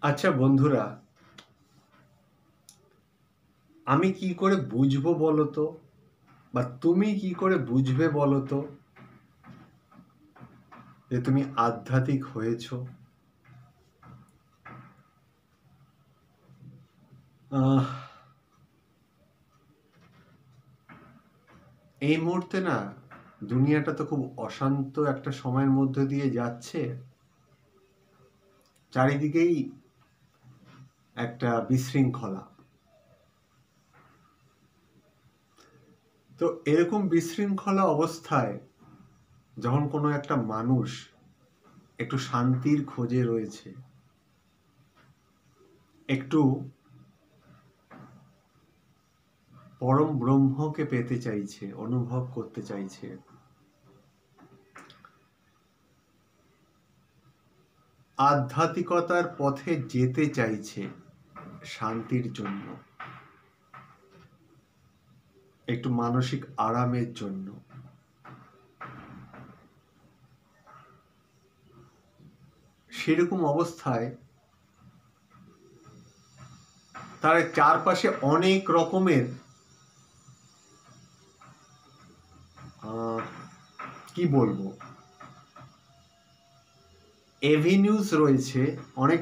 আচ্ছা বন্ধুরা, আমি কি করে বুঝবো বলো তো, বা তুমি কি করে বুঝবে বলো তো যে তুমি আধ্যাত্মিক হয়েছো? আহ, এই মুহূর্তে না, দুনিয়াটা তো খুব অশান্ত একটা সময়ের মধ্যে দিয়ে যাচ্ছে। চারিদিকেই একটা বিশৃঙ্খলা। তো এরকম বিশৃঙ্খলা অবস্থায় যখন কোনো একটা মানুষ একটু শান্তির খোঁজে রয়েছে, একটু পরম ব্রহ্মকে পেতে চাইছে, অনুভব করতে চাইছে, আধ্যাত্মিকতার পথে যেতে চাইছে শান্তির জন্য, একটু মানসিক আরামের জন্য, সেরকম অবস্থায় তার চারপাশে অনেক রকমের কি বলবো, এভিনিউজ রয়েছে। অনেক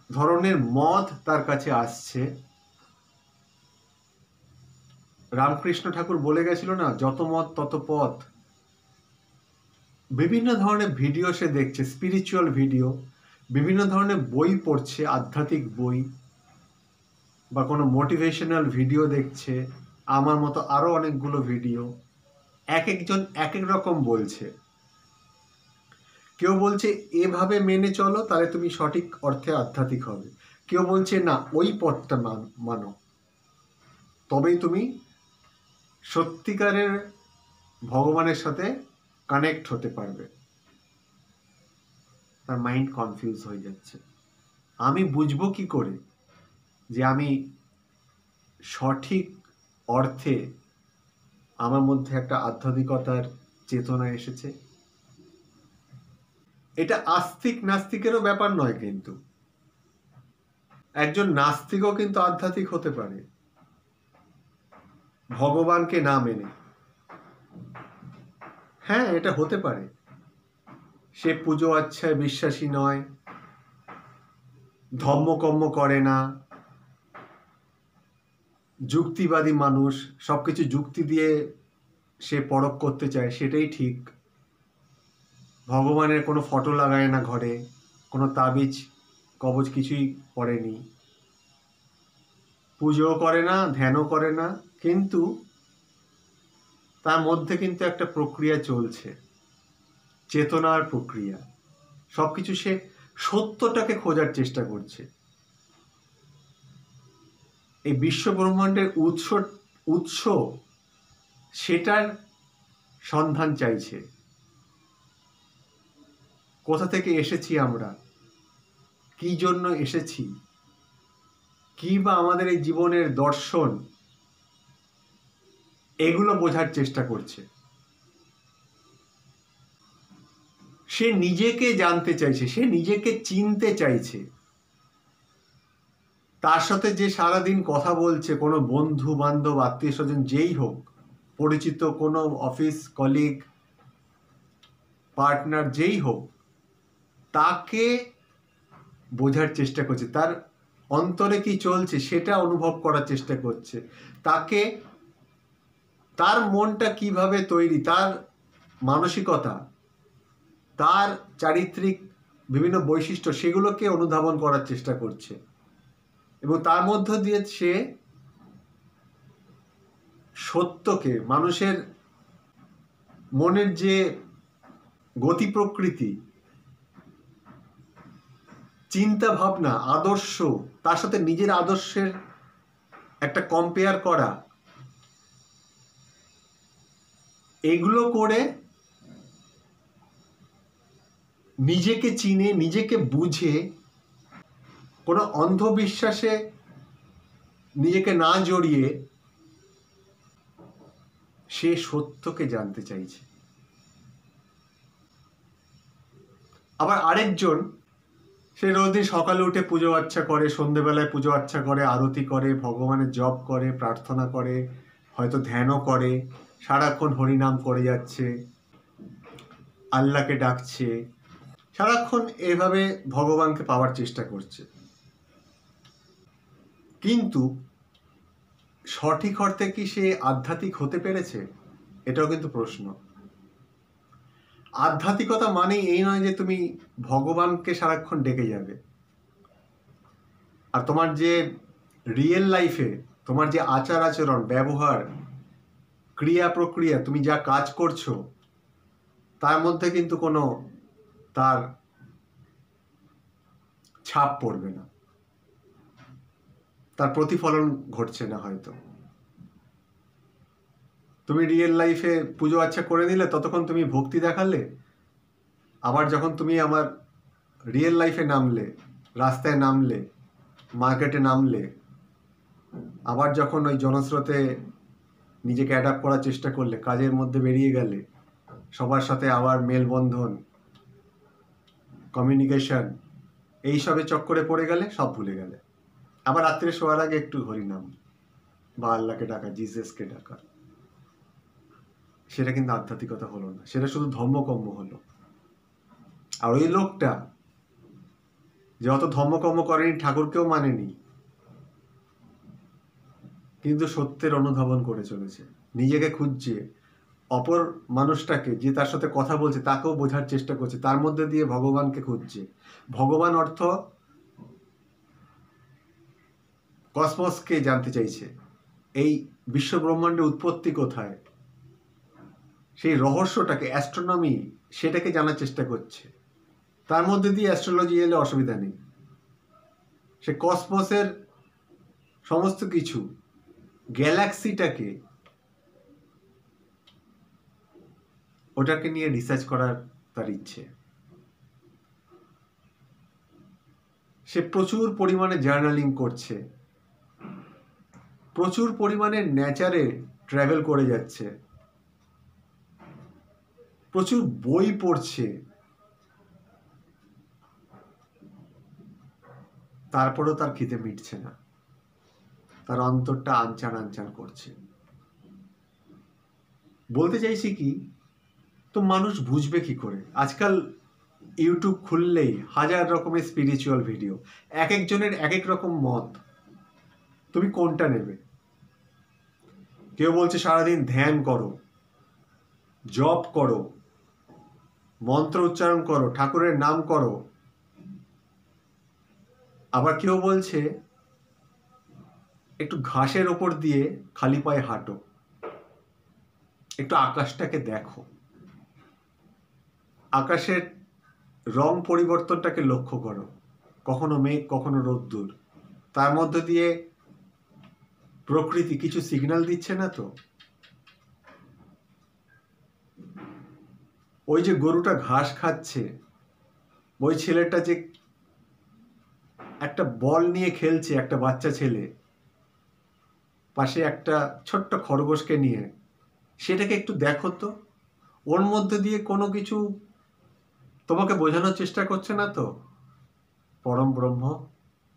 ধরনের মত তার কাছে আসছে। রামকৃষ্ণ ঠাকুর বলে গেছিল না, যত মত তত পথ। বিভিন্ন ধরনের ভিডিও সে দেখছে, স্পিরিচুয়াল ভিডিও, বিভিন্ন ধরনের বই পড়ছে, আধ্যাত্মিক বই, বা কোনো মোটিভেশনাল ভিডিও দেখছে, আমার মতো আরো অনেকগুলো ভিডিও। এক একজন এক এক রকম বলছে। কেউ বলছে এভাবে মেনে চলো, তাহলে তুমি সঠিক অর্থে আধ্যাত্মিক হবে। কেউ বলছে না, ওই পথটা মানো, তবেই তুমি সত্যিকারের ভগবানের সাথে কানেক্ট হতে পারবে। তার মাইন্ড কনফিউজ হয়ে যাচ্ছে। আমি বুঝবো কি করে যে আমি সঠিক অর্থে আমার মধ্যে একটা আধ্যাত্মিকতার চেতনা এসেছে? এটা আস্তিক নাস্তিকেরও ব্যাপার নয়, কিন্তু একজন নাস্তিকও কিন্তু আধ্যাত্মিক হতে পারে, ভগবানকে না মেনে। হ্যাঁ, এটা হতে পারে। সে পুজো আচ্ছায় বিশ্বাসী নয়, ধর্মকর্ম করে না, যুক্তিবাদী মানুষ, সবকিছু যুক্তি দিয়ে সে পরখ করতে চায়, সেটাই ঠিক। ভগবানের কোনো ফটো লাগায় না ঘরে, কোনো তাবিজ কবচ কিছুই পড়েনি, পুজোও করে না, ধ্যানও করে না, কিন্তু তার মধ্যে কিন্তু একটা প্রক্রিয়া চলছে, চেতনার প্রক্রিয়া। সবকিছু সে সত্যটাকে খোঁজার চেষ্টা করছে। এই বিশ্ব ব্রহ্মাণ্ডের উৎস সেটার সন্ধান চাইছে। কোথা থেকে এসেছি আমরা, কি জন্য এসেছি, কি বা আমাদের এই জীবনের দর্শন, এগুলো বোঝার চেষ্টা করছে। সে নিজেকে জানতে চাইছে, সে নিজেকে চিনতে চাইছে। তার সাথে যে সারাদিন কথা বলছে, কোনো বন্ধু বান্ধব আত্মীয় স্বজন যেই হোক, পরিচিত কোনো অফিস কলিগ, পার্টনার যেই হোক, তাকে বোঝার চেষ্টা করছে, তার অন্তরে কি চলছে সেটা অনুভব করার চেষ্টা করছে, তাকে, তার মনটা কিভাবে তৈরি, তার মানসিকতা, তার চারিত্রিক বিভিন্ন বৈশিষ্ট্য, সেগুলোকে অনুধাবন করার চেষ্টা করছে। এবং তার মধ্য দিয়ে সে সত্যকে, মানুষের মনের যে গতি প্রকৃতি, চিন্তা ভাবনা, আদর্শ, তার সাথে নিজের আদর্শের একটা কম্পেয়ার করা, এগুলো করে নিজেকে চিনে, নিজেকে বুঝে, কোনো অন্ধবিশ্বাসে নিজেকে না জড়িয়ে সে সত্যকে জানতে চাইছে। আবার আরেকজন সে রোজ দিন সকালে উঠে পুজো আচ্ছা করে, সন্ধেবেলায় পুজো আচ্ছা করে, আরতি করে, ভগবানের জপ করে, প্রার্থনা করে, হয়তো ধ্যানও করে, সারাক্ষণ হরিনাম করে যাচ্ছে, আল্লাহকে ডাকছে, সারাক্ষণ এভাবে ভগবানকে পাওয়ার চেষ্টা করছে। কিন্তু সঠিক অর্থে কি সে আধ্যাত্মিক হতে পেরেছে? এটাও কিন্তু প্রশ্ন। আধ্যাত্মিকতা মানে এই নয় যে তুমি ভগবানকে সারাক্ষণ ডেকে যাবে, আর তোমার যে রিয়েল লাইফে তোমার যে আচার আচরণ, ব্যবহার, ক্রিয়া প্রক্রিয়া, তুমি যা কাজ করছো তার মধ্যে কিন্তু কোনো তার ছাপ পড়বে না, তার প্রতিফলন ঘটছে না। হয়তো তুমি রিয়েল লাইফে পুজো আচ্ছা করে নিলে, ততক্ষণ তুমি ভক্তি দেখালে, আবার যখন তুমি আমার রিয়েল লাইফে নামলে, রাস্তায় নামলে, মার্কেটে নামলে, আবার যখন ওই জনস্রোতে নিজেকে অ্যাডাপ্ট করার চেষ্টা করলে, কাজের মধ্যে বেরিয়ে গেলে, সবার সাথে আবার মেলবন্ধন, কমিউনিকেশন, এইসবে চক্করে পড়ে গেলে সব ভুলে গেলে। আবার রাত্রে শোয়ার আগে একটু হরিনাম বা আল্লাহকে ডাকা, জিসাসকে ডাকা, সেটা কিন্তু আধ্যাত্মিকতা হলো না, সেটা শুধু ধর্মকর্ম হলো। আর ওই লোকটা যে অত ধর্মকর্ম করেনি, ঠাকুরকেও মানেনি, কিন্তু সত্যের অনুধাবন করে চলেছে, নিজেকে খুঁজছে, অপর মানুষটাকে যে তার সাথে কথা বলছে তাকেও বোঝার চেষ্টা করছে, তার মধ্যে দিয়ে ভগবানকে খুঁজছে। ভগবান অর্থ কসমসকে জানতে চাইছে, এই বিশ্ব ব্রহ্মাণ্ডের উৎপত্তি কোথায়, সেই রহস্যটাকে, অ্যাস্ট্রোনমি, সেটাকে জানার চেষ্টা করছে। তার মধ্যে দিয়ে অ্যাস্ট্রোলজি এলে অসুবিধা নেই। সে কসমসের সমস্ত কিছু, গ্যালাক্সিটাকে, ওটাকে নিয়ে রিসার্চ করার তার ইচ্ছে। সে প্রচুর পরিমাণে জার্নালিং করছে, প্রচুর পরিমাণে নেচারে ট্রাভেল করে যাচ্ছে, প্রচুর বই পড়ছে, তারপরেও তার খিদে মিটছে না, তার অন্তরটা আনচান আনচান করছে। বলতে চাইছি কি, তো মানুষ বুঝবে কি করে? আজকাল ইউটিউব খুললেই হাজার রকমের স্পিরিচুয়াল ভিডিও, এক একজনের এক এক রকম মত, তুমি কোনটা নেবে? কেউ বলছে সারাদিন ধ্যান করো, জপ করো, মন্ত্র উচ্চারণ করো, ঠাকুরের নাম করো। আবার কেউ বলছে একটু ঘাসের ওপর দিয়ে খালি পায়ে হাঁটো, একটু আকাশটাকে দেখো, আকাশের রং পরিবর্তনটাকে লক্ষ্য করো, কখনো মেঘ, কখনো রোদ্দুর, তার মধ্যে দিয়ে প্রকৃতি কিছু সিগন্যাল দিচ্ছে না তো? ওই যে গরুটা ঘাস খাচ্ছে, ওই ছেলেটা যে একটা বল নিয়ে খেলছে, একটা বাচ্চা ছেলে, পাশে একটা ছোট্ট খরগোশকে নিয়ে, সেটাকে একটু দেখো তো, ওর মধ্যে দিয়ে কোনো কিছু তোমাকে বোঝানোর চেষ্টা করছে না তো? পরম ব্রহ্ম,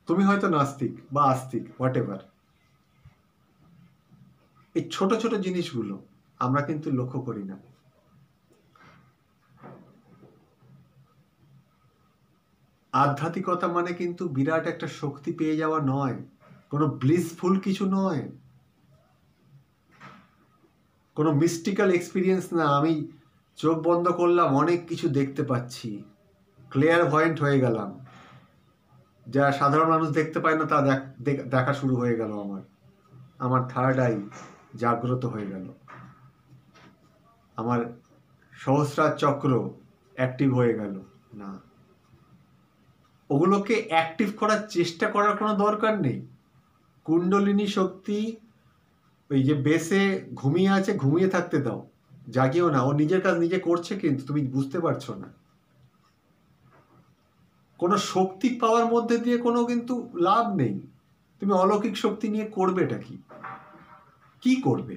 তুমি হয়তো নাস্তিক বা আস্তিক, হোয়াট এভার, এই ছোট ছোট জিনিসগুলো আমরা কিন্তু লক্ষ্য করি না। আধ্যাত্মিকতা মানে কিন্তু বিরাট একটা শক্তি পেয়ে যাওয়া নয়, কোনো ব্লিসফুল কিছু নয়, কোনো মিস্টিক্যাল এক্সপিরিয়েন্স না। আমি চোখ বন্ধ করলাম, অনেক কিছু দেখতে পাচ্ছি, ক্লিয়ার ভয়েন্ট হয়ে গেলাম, যা সাধারণ মানুষ দেখতে পায় না তা দেখা শুরু হয়ে গেল, আমার থার্ড আই জাগ্রত হয়ে গেল, আমার সহস্রার চক্র অ্যাক্টিভ হয়ে গেল। না, ওগুলোকে অ্যাক্টিভ করার চেষ্টা করার কোনো দরকার নেই। কুণ্ডলিনী শক্তি ওই যে বেসে ঘুমিয়ে আছে, ঘুমিয়ে থাকতে দাও, জাগিও না, ও নিজের কাজ নিজে করছে, কিন্তু তুমি বুঝতে পারছো না। কোনো শক্তি পাওয়ার মধ্যে দিয়ে কোনো কিন্তু লাভ নেই। তুমি অলৌকিক শক্তি নিয়ে করবেটা কি? কি করবে?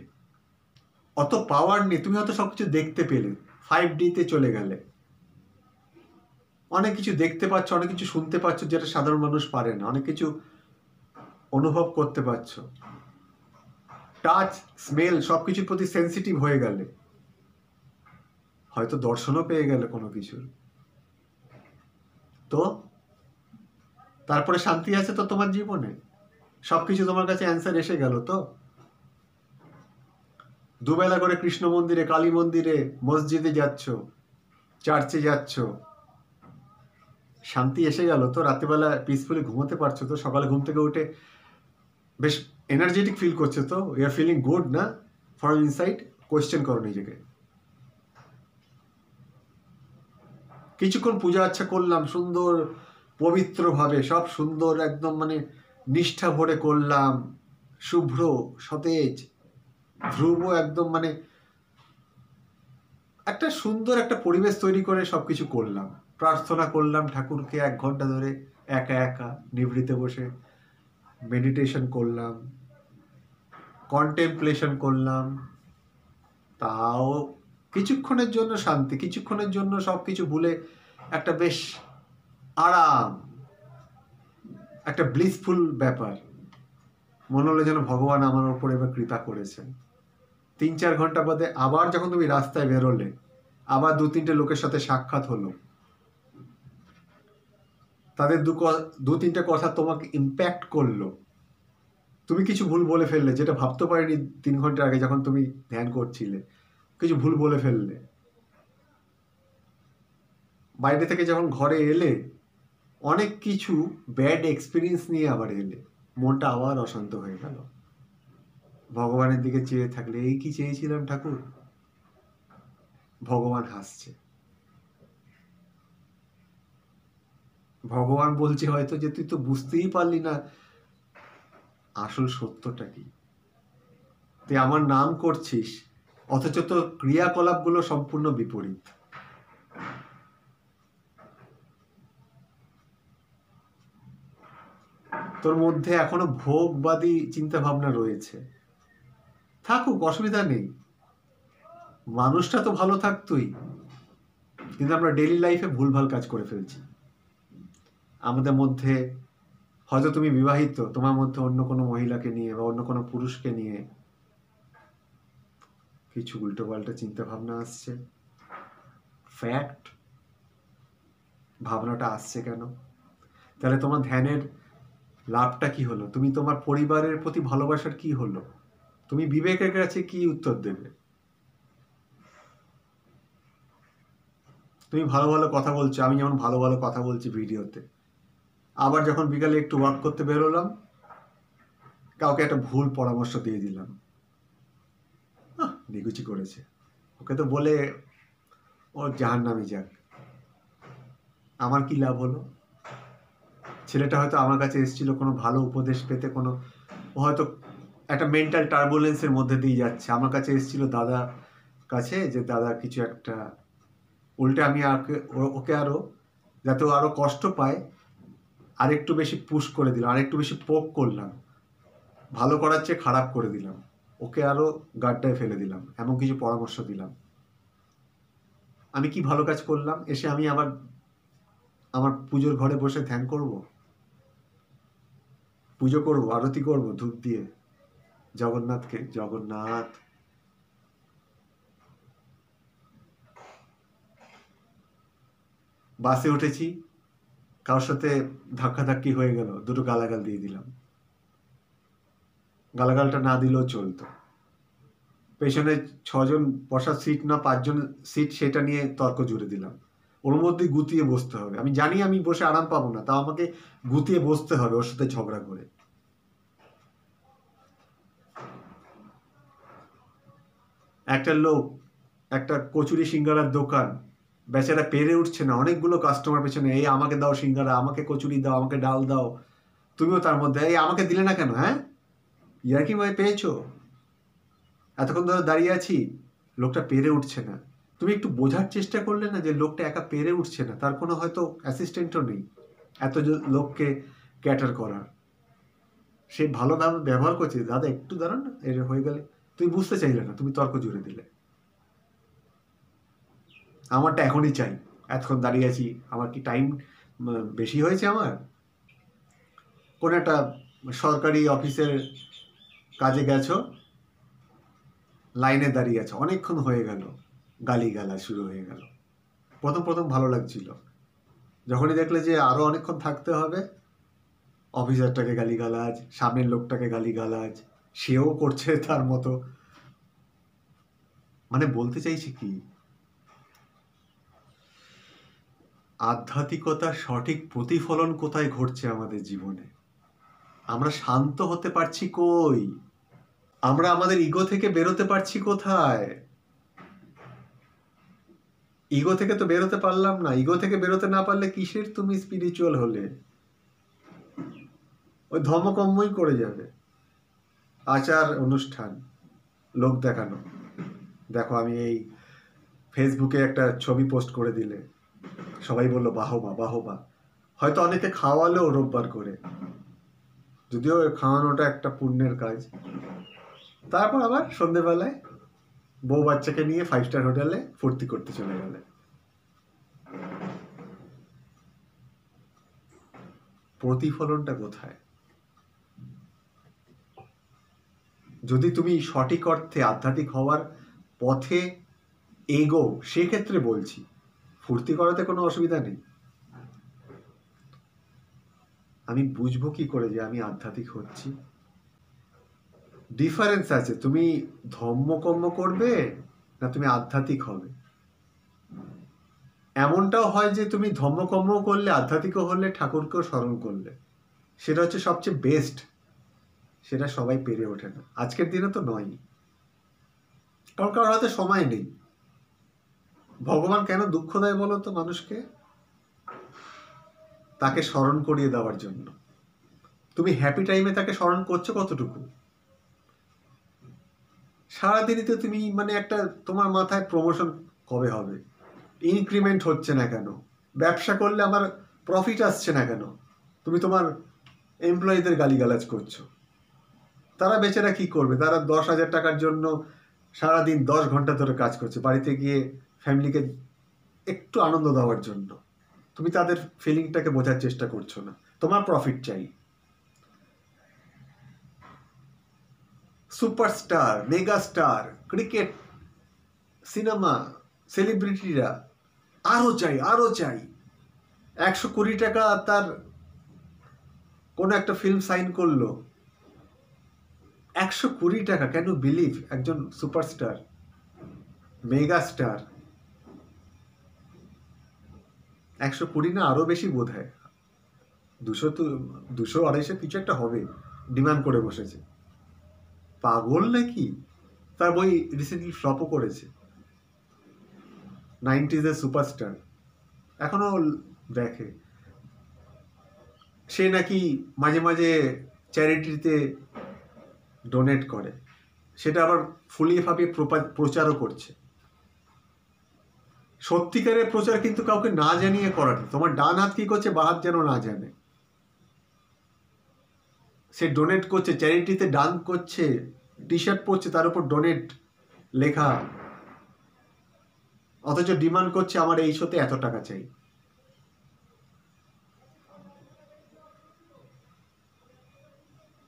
অত পাওয়ার নেই। তুমি হয়তো সবকিছু দেখতে পেলে, 5D তে চলে গেলে, অনেক কিছু দেখতে পাচ্ছ, অনেক কিছু শুনতে পাচ্ছ যেটা সাধারণ মানুষ পারে না, অনেক কিছু অনুভব করতে পারছো। টাচ, স্মেল সবকিছুর প্রতি সেন্সিটিভ হয়ে গেলে, হয়তো দর্শনও পেয়ে গেলে কোনো কিছুর, তো তারপরে শান্তি আছে তো তোমার জীবনে? সবকিছু তোমার কাছে অ্যান্সার এসে গেল তো? দুবেলা করে কৃষ্ণ মন্দিরে, কালী মন্দিরে, মসজিদে যাচ্ছ, চার্চে যাচ্ছ, শান্তি এসে গেল তো? রাত্রিবেলা পিসফুলি ঘুমোতে পারছো তো? সকালে ঘুম থেকে উঠে বেশ এনার্জেটিক ফিল করছো তো? ইউ আর ফিলিং গুড না ফ্রম ইনসাইড? কোয়েশ্চেন করো নিজেকে। কিছুক্ষণ পূজা আচ্ছা করলাম সুন্দর পবিত্রভাবে, সব সুন্দর একদম মানে নিষ্ঠা ভরে করলাম, শুভ্র সতেজ ধ্রুব, একদম মানে একটা সুন্দর একটা পরিবেশ তৈরি করে সবকিছু করলাম, প্রার্থনা করলাম ঠাকুরকে 1 ঘন্টা ধরে একা একা নিভৃতে বসে মেডিটেশন করলাম, কন্টেম্পলেশন করলাম, তাও কিছুক্ষণের জন্য শান্তি, কিছুক্ষণের জন্য সবকিছু ভুলে একটা বেশ আরাম, একটা ব্লিসফুল ব্যাপার, মনে হলো যেন ভগবান আমার ওপর এবার কৃপা করেছেন। 3-4 ঘন্টা বাদে আবার যখন তুমি রাস্তায় বেরোলে, আবার 2-3টে লোকের সাথে সাক্ষাৎ হলো, তাদের 2-3টে কথা তোমাকে ইম্প্যাক্ট করলো, তুমি কিছু ভুল বলে ফেললে যেটা ভাবতে পারিনি 3 ঘন্টা আগে যখন তুমি ধ্যান করছিলে, কিছু ভুল বলে ফেললে, বাইরে থেকে যখন ঘরে এলে অনেক কিছু ব্যাড এক্সপিরিয়েন্স নিয়ে আবার এলে, মনটা আবার অশান্ত হয়ে গেল। ভগবানের দিকে চেয়ে থাকলে, এই কি চেয়েছিলাম ঠাকুর? ভগবান হাসছে, ভগবান বলছে হয়তো যে তুই তো বুঝতেই পারলি না আসল সত্যটা কি, তুই আমার নাম করছিস অথচ তোর ক্রিয়াকলাপগুলো সম্পূর্ণ বিপরীত। তোর মধ্যে এখনো ভোগবাদী চিন্তা ভাবনা রয়েছে, থাকুক, অসুবিধা নেই, মানুষটা তো ভালো থাকতোই, কিন্তু আমরা ডেইলি লাইফে ভুলভাল কাজ করে ফেলছি। আমাদের মধ্যে হয়তো তুমি বিবাহিত, তোমার মধ্যে অন্য কোনো মহিলাকে নিয়ে বা অন্য কোনো পুরুষকে নিয়ে কিছু উল্টো পাল্টা চিন্তা ভাবনা আসছে। ফ্যাক্ট, ভাবনাটা আসছে কেন? তাহলে তোমার ধ্যানের লাভটা কি হলো? তুমি তোমার পরিবারের প্রতি ভালোবাসার কি হলো? তুমি বিবেকের কাছে কি উত্তর দেবে? তুমি ভালো ভালো কথা বলছো, আমি যেমন ভালো ভালো কথা বলছি ভিডিওতে, আবার যখন বিকালে একটু ওয়াক করতে বেরোলাম, কাউকে একটা ভুল পরামর্শ দিয়ে দিলাম, নিকুচি করেছে, ওকে তো বলে ওর জাহান্নামে যাক, আমার কি লাভ হলো? ছেলেটা হয়তো আমার কাছে এসেছিল কোনো ভালো উপদেশ পেতে, কোনো ও হয়তো একটা মেন্টাল টার্বুলেন্সের মধ্যে দিয়ে যাচ্ছে, আমার কাছে এসেছিল দাদা কাছে, যে দাদা কিছু একটা, উল্টে আমি ওকে আরো, যাতে ও আরো কষ্ট পায় আরেকটু বেশি পুশ করে দিলাম, আরেকটু বেশি পোক করলাম, ভালো করার চেয়ে খারাপ করে দিলাম, ওকে আরো গাড্ডায় ফেলে দিলাম, এমন কিছু পরামর্শ দিলাম। আমি কি ভালো কাজ করলাম? এসে আমি আবার আমার পুজোর ঘরে বসে ধ্যান করব, পুজো করব, আরতি করব ধূপ দিয়ে জগন্নাথকে, জগন্নাথ। বাসে উঠেছি, কারোর সাথে ধাক্কাধাক্কি হয়ে গেল, দুটো গালাগাল দিয়ে দিলাম, গালাগালটা না দিলেও চলতো, পেছনে 6 জন বসার সিট না 5 জন সিট, সেটা নিয়ে তর্ক জুড়ে দিলাম, ওর মধ্যে গুতিয়ে বসতে হবে, আমি জানি আমি বসে আরাম পাবো না, তাও আমাকে গুতিয়ে বসতে হবে ওর সাথে ঝগড়া করে। একটা লোক, একটা কচুরি সিঙ্গারার দোকান, বেচারা পেরে উঠছে না, অনেকগুলো কাস্টমার পেছনে, এই আমাকে দাও সিঙ্গারা, আমাকে কচুরি দাও, আমাকে ডাল দাও, তুমিও তার মধ্যে, এই আমাকে দিলে না কেন? হ্যাঁ, ইয়ার্কি ভাই পেয়েছো? এতক্ষণ ধরে দাঁড়িয়ে আছি, লোকটা পেরে উঠছে না, তুমি একটু বোঝার চেষ্টা করলে না যে লোকটা একা পেরে উঠছে না, তার কোনো হয়তো অ্যাসিস্ট্যান্টও নেই এত লোককে ক্যাটার করার, সে ভালো ব্যবহার করছে, দাদা একটু দাঁড়ান না, এর হয়ে গেলে, তুমি বুঝতে চাইলে না, তুমি তর্ক জুড়ে দিলে, আমারটা এখনই চাই, এতক্ষণ দাঁড়িয়ে আছি, আমার কি টাইম বেশি হয়েছে? আমার কোন একটা সরকারি অফিসের কাজে গেছো, লাইনে দাঁড়িয়ে আছো, অনেকক্ষণ হয়ে গেল, গালিগালাজ শুরু হয়ে গেল। প্রথম প্রথম ভালো লাগছিল, যখনই দেখলে যে আরো অনেকক্ষণ থাকতে হবে, অফিসারটাকে গালিগালাজ, সামনের লোকটাকে গালিগালাজ, সেও করছে তার মতো। মানে বলতে চাইছি কি, আধ্যাত্মিকতার সঠিক প্রতিফলন কোথায় ঘটছে আমাদের জীবনে? আমরা শান্ত হতে পারছি কই? আমরা আমাদের ইগো থেকে বেরোতে পারছি কোথায়? ইগো থেকে তো বেরোতে পারলাম না। ইগো থেকে বেরোতে না পারলে কিসের তুমি স্পিরিচুয়াল হলে? ওই ধর্মকর্মই করে যাবে, আচার অনুষ্ঠান, লোক দেখানো। দেখো, আমি এই ফেসবুকে একটা ছবি পোস্ট করে দিলে সবাই বললো বাহবা বাহবা, হয়তো অনেকে খাওয়ালেও রোববার করে, যদিও খাওয়ানোটা একটা পুণ্যের কাজ। তারপর আবার সন্ধেবেলায় বউ বাচ্চাকে নিয়ে 5 স্টার হোটেলে ফুর্তি করতে চলে গেলে। প্রতিফলনটা কোথায়? যদি তুমি সঠিক অর্থে আধ্যাত্মিক হওয়ার পথে এগো, সেক্ষেত্রে বলছি ফুর্তি করাতে কোনো অসুবিধা নেই। আমি বুঝবো কি করে যে আমি আধ্যাত্মিক হচ্ছি? ডিফারেন্স আছে, তুমি ধর্মকর্ম করবে না তুমি আধ্যাত্মিক হবে। এমনটাও হয় যে তুমি ধর্মকর্ম করলে, আধ্যাত্মিকও হলে, ঠাকুরকেও স্মরণ করলে, সেটা হচ্ছে সবচেয়ে বেস্ট। সেটা সবাই পেরে ওঠে না, আজকের দিনে তো নয়, কারণ কারোর হাতে সময় নেই। ভগবান কেন দুঃখ দেয় বলো তো মানুষকে? তাকে স্মরণ করিয়ে দেওয়ার জন্য। তুমি হ্যাপি টাইমে তাকে স্মরণ করছো কতটুকু? সারাদিনই তো তুমি মানে একটা, তোমার মাথায় প্রমোশন কবে হবে, ইনক্রিমেন্ট হচ্ছে না কেন, ব্যবসা করলে আমার প্রফিট আসছে না কেন, তুমি তোমার এমপ্লয়ীদের গালিগালাজ করছো। তারা বেচারা কি করবে? তারা 10,000 টাকার জন্য সারাদিন 10 ঘন্টা ধরে কাজ করছে, বাড়িতে গিয়ে ফ্যামিলিকে একটু আনন্দ দেওয়ার জন্য। তুমি তাদের ফিলিংটাকে বোঝার চেষ্টা করছো না, তোমার প্রফিট চাই। সুপারস্টার, মেগাস্টার, ক্রিকেট, সিনেমা, সেলিব্রিটিরা আরো চাই, আরো চাই। 100 কোটি টাকা তার কোনো একটা ফিল্ম সাইন করলো, 100 কোটি টাকা। Can you believe? একজন সুপারস্টার, মেগাস্টার, 100 কোটি না আরো বেশি বোধ হয়, 200 তো 200-250 কিছু একটা হবে, ডিমান্ড করে বসেছে। পাগল নাকি? তার বই রিসেন্টলি ফ্লপও করেছে। 90s এর সুপারস্টার, এখনো দেখে। সে নাকি মাঝে মাঝে চ্যারিটিতে ডোনেট করে, সেটা আবার ফুলিয়ে ফাঁপিয়ে প্রচারও করছে। সত্যিকারের প্রচার কিন্তু কাউকে না জানিয়ে করাটা। তোমার ডান হাত কি করছে, বা হাত যেন না জানে। সে ডোনেট করছে, চ্যারিটিতে দান করছে, টি শার্ট পরছে, তার উপর ডোনেট লেখা, অথচ ডিমান্ড করছে আমার এই শোতে এত টাকা চাই।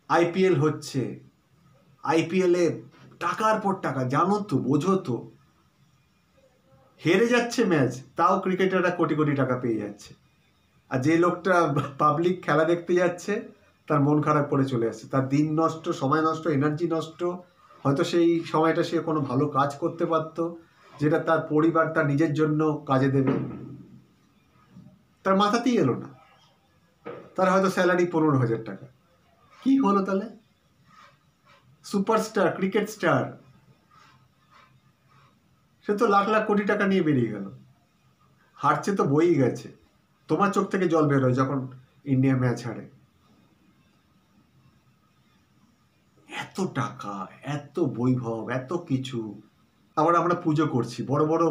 আইপিএল হচ্ছে, আইপিএল এ টাকার পর টাকা, জানো তো, বোঝো তো, হেরে যাচ্ছে ম্যাচ, তাও ক্রিকেটাররা কোটি কোটি টাকা পেয়ে যাচ্ছে। আর যে লোকটা পাবলিক খেলা দেখতে যাচ্ছে, তার মন খারাপ করে চলে আসছে, তার দিন নষ্ট, সময় নষ্ট, এনার্জি নষ্ট। হয়তো সেই সময়টা সে কোনো ভালো কাজ করতে পারত, যেটা তার পরিবার, তার নিজের জন্য কাজে দেবে, তার মাথাতেই এলো না। তার হয়তো স্যালারি 15,000 টাকা। কি হলো তাহলে? সুপারস্টার, ক্রিকেট স্টার, সে তো লাখ লাখ কোটি টাকা নিয়ে বেরিয়ে গেল, হারছে তো বই গেছে। তোমার চোখ থেকে জল বের হয় যখন ইন্ডিয়া ম্যাচ হারে। এত টাকা, এত বৈভব, এত কিছু, আবার আমরা পুজো করছি, বড় বড়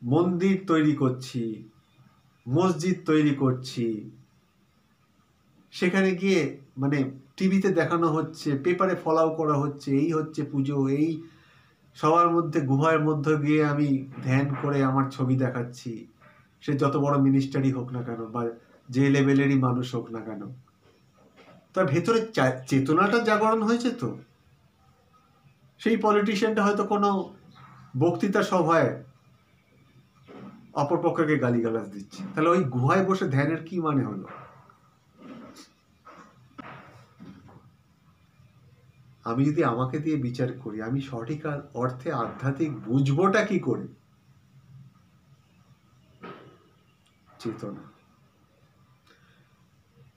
মন্দির তৈরি করছি, মসজিদ তৈরি করছি, সেখানে গিয়ে মানে টিভিতে দেখানো হচ্ছে, পেপারে ফলাও করা হচ্ছে, এই হচ্ছে পুজো, এই সবার মধ্যে গুহার মধ্যে গিয়ে আমি ধ্যান করে আমার ছবি দেখাচ্ছি, সে যত বড় মিনিস্টারই হোক না কেন বা যে লেভেলেরই মানুষ হোক না কেন, তার ভেতরে চেতনাটা জাগরণ হয়েছে তো। সেই পলিটিশিয়ানটা হয়তো কোনো বক্তৃতা সভায় অপরপক্ষকে গালিগালাজ দিচ্ছে, তাহলে ওই গুহায় বসে ধ্যানের কি মানে হলো? আমি যদি আমাকে দিয়ে বিচার করি, আমি সঠিক অর্থে আধ্যাত্মিক বুঝবোটা কি করে? চেতনা।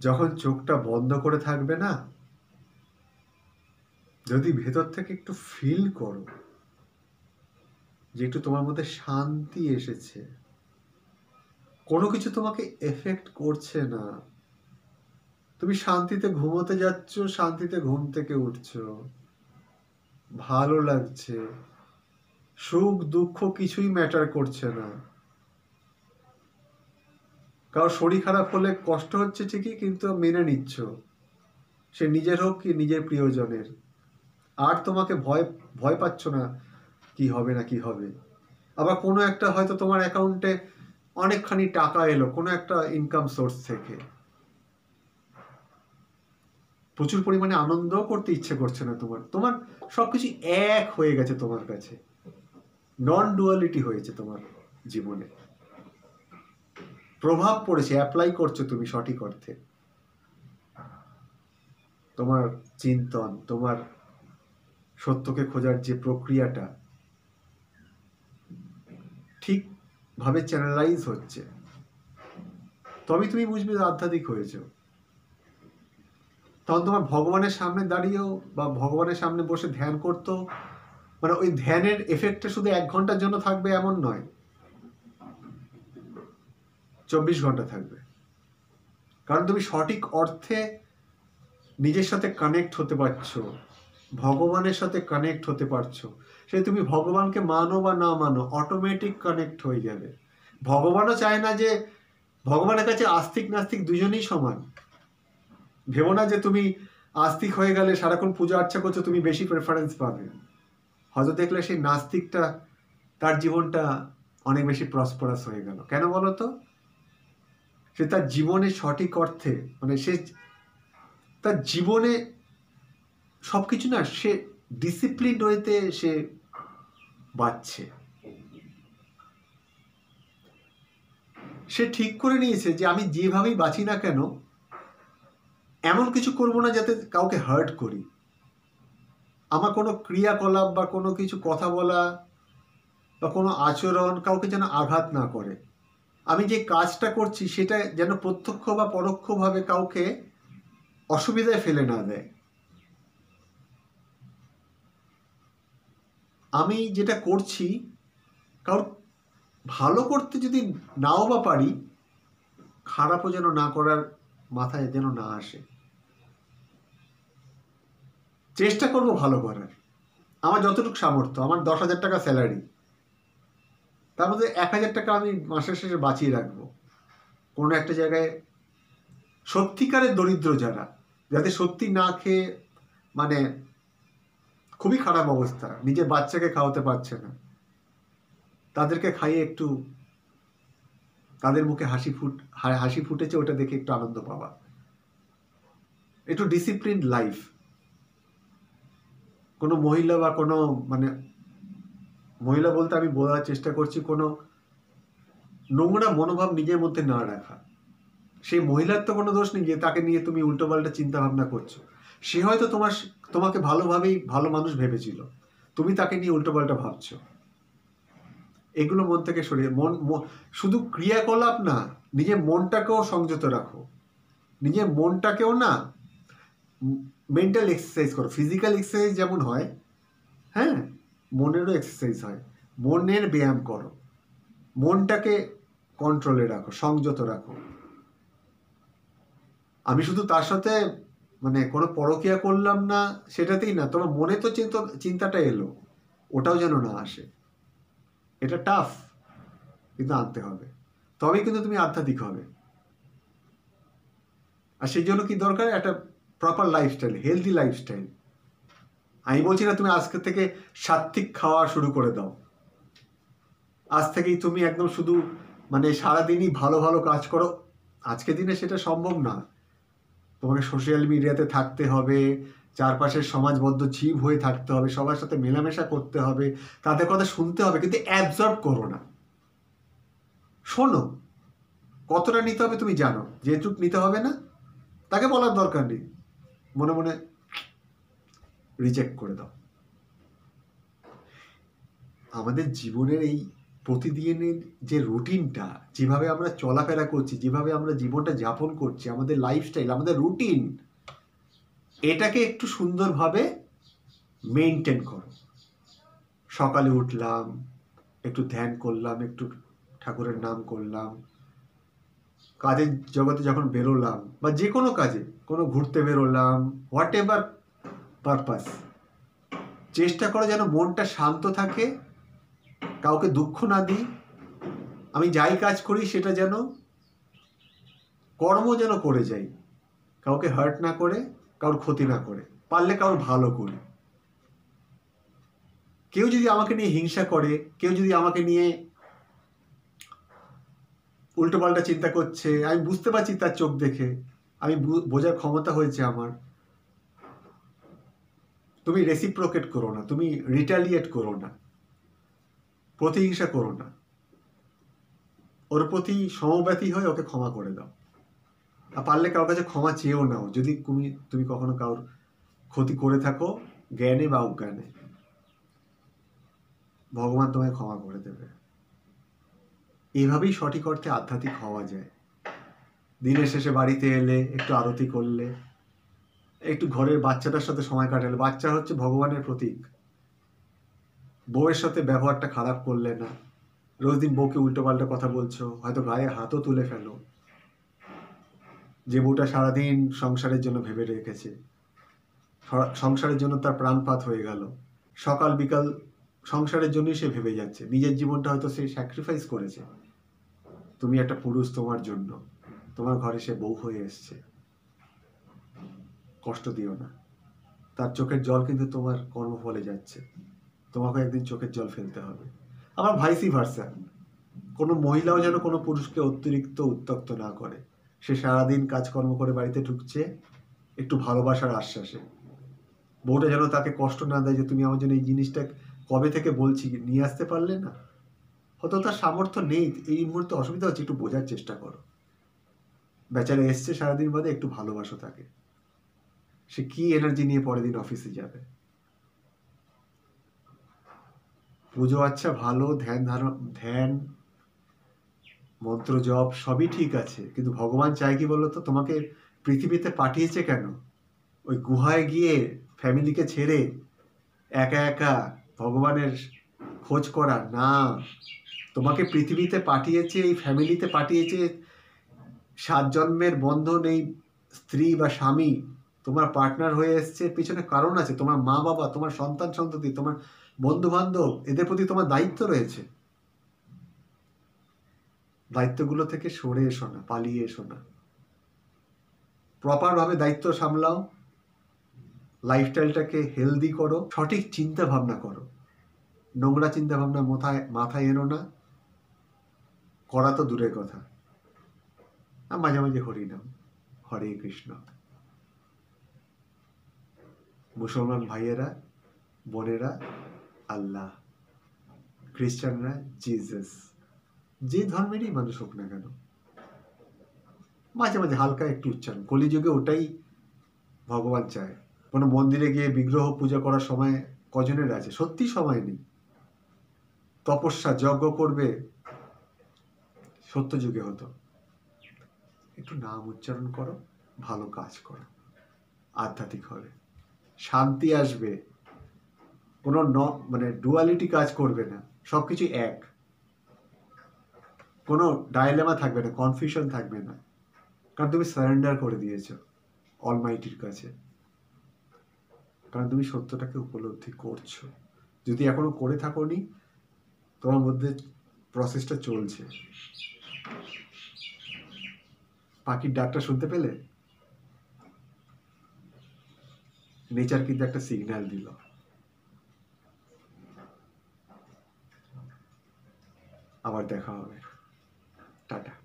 যখন চোখটা বন্ধ করে থাকবে না, যদি ভেতর থেকে একটু ফিল করো যে একটু তোমার মধ্যে শান্তি এসেছে, কোনো কিছু তোমাকে এফেক্ট করছে না, তুমি শান্তিতে ঘুমোতে যাচ্ছ, শান্তিতে ঘুম থেকে উঠছো, ভালো লাগছে, সুখ দুঃখ কিছুই ম্যাটার করছে না। কারণ শরীর খারাপ হলে কষ্ট হচ্ছে ঠিকই, কিন্তু মেনে নিচ্ছ, সে নিজের হোক কি নিজের প্রিয়জনের। আর তোমাকে ভয় ভয় পাচ্ছ না কি হবে না কি হবে। আবার কোনো একটা হয়তো তোমার অ্যাকাউন্টে অনেকখানি টাকা এলো কোনো একটা ইনকাম সোর্স থেকে, প্রচুর পরিমাণে আনন্দ করতে ইচ্ছে করছে না তোমার, তোমার সবকিছু এক হয়ে গেছে তোমার কাছে, নন ডুয়ালিটি হয়েছে তোমার জীবনে, প্রভাব পড়েছে, অ্যাপ্লাই করছো তুমি সঠিক অর্থে। তোমার চিন্তন, তোমার সত্যকে খোঁজার যে প্রক্রিয়াটা ঠিকভাবে চ্যানেলাইজ হচ্ছে, তবে তুমি বুঝবে আধ্যাত্মিক হয়েছ। তখন তোমার ভগবানের সামনে দাঁড়িয়েও বা ভগবানের সামনে বসে ধ্যান করতো, মানে ওই ধ্যানের এফেক্টটা শুধু 1 ঘন্টার জন্য থাকবে এমন নয়, 24 ঘন্টা থাকবে। কারণ তুমি সঠিক অর্থে নিজের সাথে কানেক্ট হতে পারছো, ভগবানের সাথে কানেক্ট হতে পারছো। সে তুমি ভগবানকে মানো বা না মানো, অটোমেটিক কানেক্ট হয়ে যাবে। ভগবানও চায় না যে, ভগবানের কাছে আস্তিক নাস্তিক দুজনেই সমান। ভেবো না যে তুমি আস্তিক হয়ে গেলে সারাক্ষণ পূজা আর্চা করছো তুমি বেশি প্রেফারেন্স পাবে। হয়তো দেখলে সেই নাস্তিকটা তার জীবনটা অনেক বেশি প্রসপারাস হয়ে গেল। কেন বলো তো? সে তার জীবনে সঠিক অর্থে, মানে সে তার জীবনে সবকিছু না, সে ডিসিপ্লিন ওয়েতে সে বাঁচছে। সে ঠিক করে নিয়েছে যে আমি যেভাবেই বাঁচি না কেন, এমন কিছু করব না যাতে কাউকে হার্ট করি। আমার কোনো ক্রিয়াকলাপ বা কোনো কিছু কথা বলা বা কোনো আচরণ কাউকে যেন আঘাত না করে। আমি যে কাজটা করছি সেটা যেন প্রত্যক্ষ বা পরোক্ষভাবে কাউকে অসুবিধায় ফেলে না দেয়। আমি যেটা করছি কারণ ভালো করতে যদি নাও বা পারি, খারাপও যেন না করার মাথায় যেন না আসে। চেষ্টা করব ভালো করার, আমার যতটুকু সামর্থ্য। আমার 10,000 টাকা স্যালারি, তার মধ্যে 1,000 টাকা আমি মাসের শেষে বাঁচিয়ে রাখবো কোনো একটা জায়গায়। সত্যিকারের দরিদ্র যারা, যাতে সত্যি না খেয়ে মানে খুবই খারাপ অবস্থা, নিজের বাচ্চাকে খাওয়াতে পারছে না, তাদেরকে খাইয়ে একটু তাদের মুখে হাসি ফুটেছে ওটা দেখে একটু আনন্দ পাওয়া, একটু ডিসিপ্লিন লাইফ। কোনো মহিলা বা কোনো মানে মহিলা বলতে আমি বলার চেষ্টা করছি কোনো নোংরা মনোভাব নিজের মধ্যে না রাখা। সেই মহিলার তো কোনো দোষ নেই যে তাকে নিয়ে তুমি উল্টোপাল্টা চিন্তা ভাবনা করছো। সে হয়তো তোমাকে ভালোভাবেই ভালো মানুষ ভেবেছিল, তুমি তাকে নিয়ে উল্টোপাল্টা ভাবছো। এগুলো মন থেকে সরিয়ে শুধু ক্রিয়াকলাপ না, নিজের মনটাকেও সংযত রাখো। নিজের মনটাকেও না মেন্টাল এক্সারসাইজ করো। ফিজিক্যাল এক্সারসাইজ যেমন হয়, হ্যাঁ, মনেরও এক্সারসাইজ হয়। মনের ব্যায়াম করো, মনটাকে কন্ট্রোলে রাখো, সংযত রাখো। আমি শুধু তার সাথে মানে কোনো পরকীয়া করলাম না সেটাতেই না, তোমার মনে তো চিন্তাটা এলো, ওটাও যেন না আসে। এটা টাফ, কিন্তু আনতে হবে, তবেই কিন্তু তুমি আধ্যাত্মিক হবে। আর সেই জন্য কি দরকার? একটা প্রপার লাইফস্টাইল, হেলদি লাইফস্টাইল। আমি বলছি না তুমি আজকে থেকে সাত্ত্বিক খাওয়া শুরু করে দাও, আজ থেকেই তুমি একদম শুধু মানে সারাদিনই ভালো ভালো কাজ করো, আজকের দিনে সেটা সম্ভব না। তোমাকে সোশ্যাল মিডিয়াতে থাকতে হবে, চারপাশের সমাজবদ্ধ জীব হয়ে থাকতে হবে, সবার সাথে মেলামেশা করতে হবে, তাদের কথা শুনতে হবে, কিন্তু অ্যাবজর্ব করো না। শোনো, কতটা নিতে হবে তুমি জানো, যেটুক নিতে হবে না তাকে বলার দরকার নেই, মনে মনে রিজেক্ট করে দাও। আমাদের জীবনের এই প্রতিদিনের যে রুটিনটা, যেভাবে আমরা চলাফেরা করছি, যেভাবে আমরা জীবনটা যাপন করছি, আমাদের লাইফস্টাইল, আমাদের রুটিন, এটাকে একটু সুন্দরভাবে মেনটেন করো। সকালে উঠলাম, একটু ধ্যান করলাম, একটু ঠাকুরের নাম করলাম, কাজের জগতে যখন বেরোলাম বা যে কোনো কাজে, কোনো ঘুরতে বেরোলাম, হোয়াট এভার পারপাস, চেষ্টা করো যেন মনটা শান্ত থাকে, কাউকে দুঃখ না দিই। আমি যাই কাজ করি সেটা যেন কর্ম যেন করে যাই, কাউকে হার্ট না করে, কারোর ক্ষতি না করে, পারলে কারোর ভালো করি। কেউ যদি আমাকে নিয়ে হিংসা করে, কেউ যদি আমাকে নিয়ে উল্টোপাল্টা চিন্তা করছে, আমি বুঝতে পারছি তার চোখ দেখে, আমি বোঝার ক্ষমতা হয়েছে আমার, তুমি রেসিপ্রোকেট করো না, তুমি রিটালিয়েট করো না, প্রতিহিংসা করো না, ওর প্রতি সমব্যথী হয়ে ওকে ক্ষমা করে দাও। আর পারলে কারোর কাছে ক্ষমা চেয়েও নাও, যদি তুমি কখনো কারোর ক্ষতি করে থাকো জ্ঞানে বা অজ্ঞানে, ভগবান তোমায় ক্ষমা করে দেবে। এইভাবেই সঠিক অর্থে আধ্যাত্মিক হওয়া যায়। দিনের শেষে বাড়িতে এলে একটু আরতি করলে, একটু ঘরের বাচ্চাটার সাথে সময় কাটালে, বাচ্চা হচ্ছে ভগবানের প্রতীক, বউয়ের সাথে ব্যবহারটা খারাপ করলে না, রোজ দিন বউকে উল্টোপাল্টা কথা বলছো, হয়তো গায়ে হাতও তুলে ফেলো, যে বউটা সারাদিন সংসারের জন্য ভেবে রেখেছে, সংসারের জন্য তার প্রাণপাত হয়ে গেল, সকাল বিকাল সংসারের জন্যই সে ভেবে যাচ্ছে, নিজের জীবনটা হয়তো সে স্যাক্রিফাইস করেছে, তুমি একটা পুরুষ, তোমার জন্য, তোমার ঘরে সে বউ হয়ে এসছে, কষ্ট দিও না। তার চোখের জল কিন্তু তোমার কর্মফলে যাচ্ছে, তোমাকে একদিন চোখের জল ফেলতে হবে। আবার ভাইসি ভার্সা, কোনো মহিলাও যেন কোনো পুরুষকে অতিরিক্ত উত্ত্যক্ত না করে। সে সারাদিন কাজকর্ম করে বাড়িতে ঢুকছে একটু ভালোবাসার আশ্বাসে, বউটা যেন তাকে কষ্ট না দেয় যে তুমি আমার জন্য এই জিনিসটা কবে থেকে বলছি নিয়ে আসতে পারলে না। হয়তো তার সামর্থ্য নেই, এই মুহূর্তে অসুবিধা হচ্ছে, একটু বোঝার চেষ্টা করো। বেচারা এসছে সারাদিন বাদে, একটু ভালোবাসো তাকে, সে কি এনার্জি নিয়ে পরের দিন অফিসে যাবে। পুজো আচ্ছা ভালো, ধ্যান মন্ত্র জপ সবই ঠিক আছে, কিন্তু ভগবান চায় কি বলতো, তোমাকে পৃথিবীতে পাঠিয়েছে কেন ওই গুহায় গিয়ে ফ্যামিলিকে ছেড়ে একা একা ভগবানের খোঁজ করা না। তোমাকে পৃথিবীতে পাঠিয়েছে, এই ফ্যামিলিতে পাঠিয়েছে, 7 জন্মের বন্ধন, এই স্ত্রী বা স্বামী তোমার পার্টনার হয়ে এসছে, পিছনে কারণ আছে, তোমার মা বাবা, তোমার সন্তান সন্ততি, তোমার বন্ধু বান্ধব, এদের প্রতি তোমার দায়িত্ব রয়েছে। দায়িত্বগুলো থেকে সরে এসো না, পালিয়ে এসো না, প্রপার ভাবে দায়িত্ব সামলাও, লাইফস্টাইলটাকে হেলদি করো, সঠিক চিন্তা ভাবনা করো, নোংরা চিন্তা ভাবনা মাথায় এনো না, করা তো দূরের কথা। আর মাঝে মাঝে হরিনাম, হরে কৃষ্ণ। মুসলমান ভাইয়েরা বোনেরা আল্লাহ, খ্রিস্টানরা জিজাস, যে ধর্মেরই মানুষ হোক না কেন, মাঝে মাঝে হালকা একটু উচ্চারণ, কলিযুগে ওটাই ভগবান চায়। কোনো মন্দিরে গিয়ে বিগ্রহ পূজা করার সময় কজনের আছে? সত্যি সময় নেই। তপস্যা যজ্ঞ করবে সত্য যুগে হতো। একটু নাম উচ্চারণ করো, ভালো কাজ করো, আধ্যাত্মিক হবে, শান্তি আসবে, কোনো মানে ডুয়ালিটি কাজ করবে না, সবকিছু এক, কোনো ডায়লেমা থাকবে না, কনফিউশন থাকবে না, কারণ তুমি সারেন্ডার করে দিয়েছো অলমাইটির কাছে, কারণ তুমি সত্যটাকে উপলব্ধি করছো। যদি এখনো করে থাকোনি, তোমার মধ্যে প্রসেসটা চলছে। পাখির ডাকটা শুনতে পেলে? নেচার কিন্তু একটা সিগন্যাল দিল। আবার দেখা হবে। টাটা।